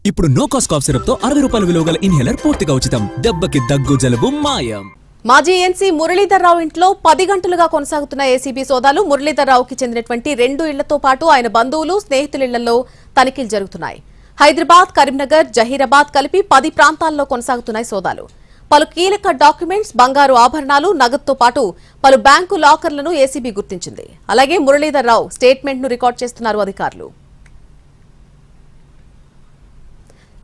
ఇప్పుడు no cost cough syrup తో 60 రూపాయల విలువ గల ఇన్హేలర్ పూర్తిగా ఉచితం. దెబ్బకి దగ్గు జలుబు మాయం. మాజీ ఎన్సీ మురళీధర్రావు ఇంట్లో 10 గంటలుగా కొనసాగుతున్న ఏసీబీ సోదాలు. మురళీధర్రావుకి చెందినటువంటి 2 ఇళ్లతో పాటు ఆయన బంధువులు స్నేహితుల ఇళ్లలో తనిఖీలు జరుగుతున్నాయి. హైదరాబాద్, కరీంనగర్, జహీరాబాద్ కలిపి 10 ప్రాంతాల్లో కొనసాగుతున్నాయి సోదాలు. పలు కీలక డాక్యుమెంట్స్, బంగారు ఆభరణాలు, నగదుతో పాటు పలు బ్యాంకు లాకర్లను ఏసీబీ గుర్తించింది. అలాగే మురళీధర్రావు స్టేట్మెంట్ ను రికార్డ్ చేస్తున్నారు అధికారులు.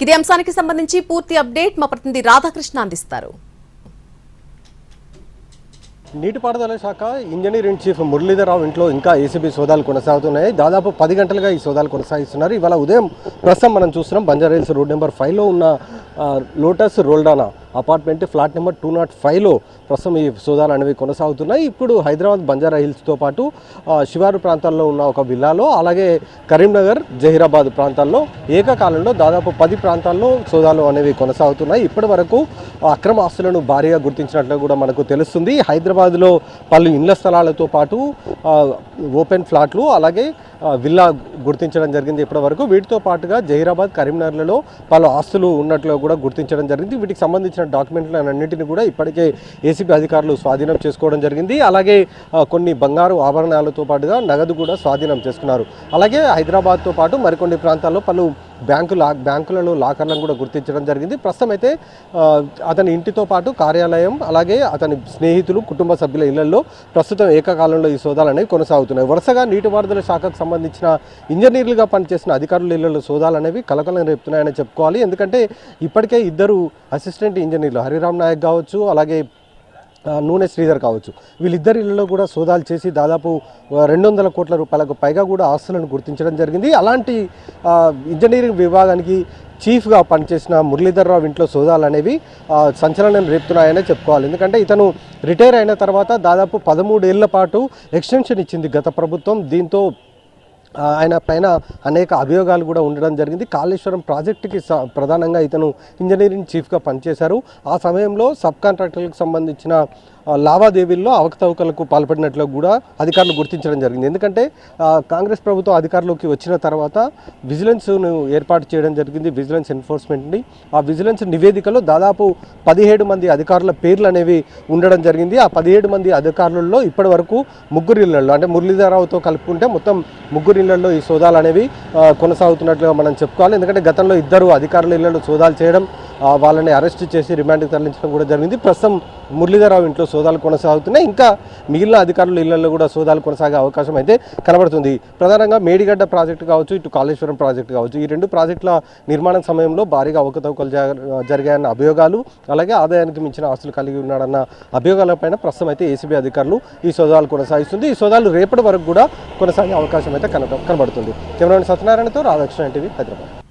ఇదే అంశానికి సంబంధించి పూర్తి అప్డేట్ మా ప్రతినిధి రాధాకృష్ణ అందిస్తారు. నీటిపారుదల శాఖ ఇంజనీరింగ్ చీఫ్ మురళీధర్రావు ఇంట్లో ఇంకా ఏసీబీ సోదాలు కొనసాగుతున్నాయి. దాదాపు 10 గంటలుగా ఈ సోదాలు కొనసాగిస్తున్నారు. ఇవాళ ఉదయం ప్రస్తుతం మనం చూస్తున్నాం బంజారాహిల్స్ రోడ్ నెంబర్ 5లో ఉన్న లోటస్ రోల్డానా అపార్ట్మెంట్ ఫ్లాట్ నెంబర్ 205లో ప్రస్తుతం ఈ సోదాలు అనేవి కొనసాగుతున్నాయి. ఇప్పుడు హైదరాబాద్ బంజారాహిల్స్తో పాటు శివారు ప్రాంతాల్లో ఉన్న ఒక విల్లాలో, అలాగే కరీంనగర్, జహీరాబాద్ ప్రాంతాల్లో ఏకకాలంలో దాదాపు 10 ప్రాంతాల్లో సోదాలు అనేవి కొనసాగుతున్నాయి. ఇప్పటి వరకు అక్రమ ఆస్తులను భారీగా గుర్తించినట్లు కూడా మనకు తెలుస్తుంది. హైదరాబాద్లో పలు ఇళ్ల స్థలాలతో పాటు ఓపెన్ ఫ్లాట్లు, అలాగే విల్లా గుర్తించడం జరిగింది ఇప్పటి వరకు. వీటితో పాటుగా జహీరాబాద్, కరీంనగర్లలో పలు ఆస్తులు ఉన్నట్లు కూడా గుర్తించడం జరిగింది. వీటికి సంబంధించిన డాక్యుమెంట్లన్నింటినీ కూడా ఇప్పటికే ఏసీబీ అధికారులు స్వాధీనం చేసుకోవడం జరిగింది. అలాగే కొన్ని బంగారు ఆభరణాలతో పాటుగా నగదు కూడా స్వాధీనం చేసుకున్నారు. అలాగే హైదరాబాద్తో పాటు మరికొన్ని ప్రాంతాల్లో పలు బ్యాంకులలో లాకర్లను కూడా గుర్తించడం జరిగింది. ప్రస్తుతం అయితే అతని ఇంటితో పాటు కార్యాలయం, అలాగే అతని స్నేహితులు, కుటుంబ సభ్యుల ఇళ్లలో ప్రస్తుతం ఏకకాలంలో ఈ సోదాలు అనేవి కొనసాగుతున్నాయి. వరుసగా నీటిపారుదల శాఖకు సంబంధించిన ఇంజనీర్లుగా పనిచేసిన అధికారుల ఇళ్లలో సోదాలు అనేవి కలకలం రేపుతున్నాయని చెప్పుకోవాలి. ఎందుకంటే ఇప్పటికే 2 అసిస్టెంట్ ఇంజనీర్లు, హరిరామ్ నాయక్ కావచ్చు, అలాగే నూనె శ్రీధర్ కావచ్చు, వీళ్ళిద్దరి ఇళ్లలో కూడా సోదాలు చేసి దాదాపు 200 కోట్ల రూపాయలకు పైగా కూడా ఆస్తులను గుర్తించడం జరిగింది. అలాంటి ఇంజనీరింగ్ విభాగానికి చీఫ్గా పనిచేసిన మురళీధర్రావు ఇంట్లో సోదాలు అనేవి సంచలనం రేపుతున్నాయనే చెప్పుకోవాలి. ఎందుకంటే ఇతను రిటైర్ అయిన తర్వాత దాదాపు 13 ఏళ్ల పాటు ఎక్స్టెన్షన్ ఇచ్చింది గత ప్రభుత్వం. దీంతో ఆయన పైన అనేక అభియోగాలు కూడా ఉండడం జరిగింది. కాళేశ్వరం ప్రాజెక్టుకి ప్రధానంగా ఇతను ఇంజనీరింగ్ చీఫ్గా పనిచేశారు. ఆ సమయంలో సబ్ కాంట్రాక్టర్లకు సంబంధించిన లావాదేవీల్లో అవకతవకలకు పాల్పడినట్లు కూడా అధికారులు గుర్తించడం జరిగింది. ఎందుకంటే కాంగ్రెస్ ప్రభుత్వం అధికారంలోకి వచ్చిన తర్వాత విజిలెన్స్ను ఏర్పాటు చేయడం జరిగింది, విజిలెన్స్ ఎన్ఫోర్స్మెంట్ని. ఆ విజిలెన్స్ నివేదికలో దాదాపు 17 మంది అధికారుల పేర్లు అనేవి ఉండడం జరిగింది. ఆ 17 మంది అధికారులలో ఇప్పటి వరకు 3 ఇళ్లలో, అంటే మురళీధర్రావుతో కలుపుకుంటే మొత్తం 3 ఇళ్లలో ఈ సోదాలు అనేవి కొనసాగుతున్నట్లుగా మనం చెప్పుకోవాలి. ఎందుకంటే గతంలో 2 అధికారుల ఇళ్లలో సోదాలు చేయడం, వాళ్ళని అరెస్ట్ చేసి రిమాండ్కి తరలించడం కూడా జరిగింది. ప్రస్తుతం మురళీధర్రావు ఇంట్లో సోదాలు కొనసాగుతున్నాయి. ఇంకా మిగిలిన అధికారుల ఇళ్లలో కూడా సోదాలు కొనసాగే అవకాశం అయితే కనబడుతుంది. ప్రధానంగా మేడిగడ్డ ప్రాజెక్టు కావచ్చు, ఇటు కాళేశ్వరం ప్రాజెక్టు కావచ్చు, ఈ 2 ప్రాజెక్టుల నిర్మాణం సమయంలో భారీగా అవకతవకలు జరిగాయన్న అభియోగాలు, అలాగే ఆదాయానికి మించిన ఆస్తులు కలిగి ఉన్నాడన్న అభియోగాలపైన ప్రస్తుతం అయితే ఏసీబీ అధికారులు ఈ సోదాలు కొనసాగిస్తుంది. ఈ సోదాలు రేపటి వరకు కూడా కొనసాగే అవకాశం అయితే కనబడుతుంది. కెమెరామెన్ సత్యనారాయణతో రాధాకృష్ణ, ఎన్టీవీ, హైదరాబాద్.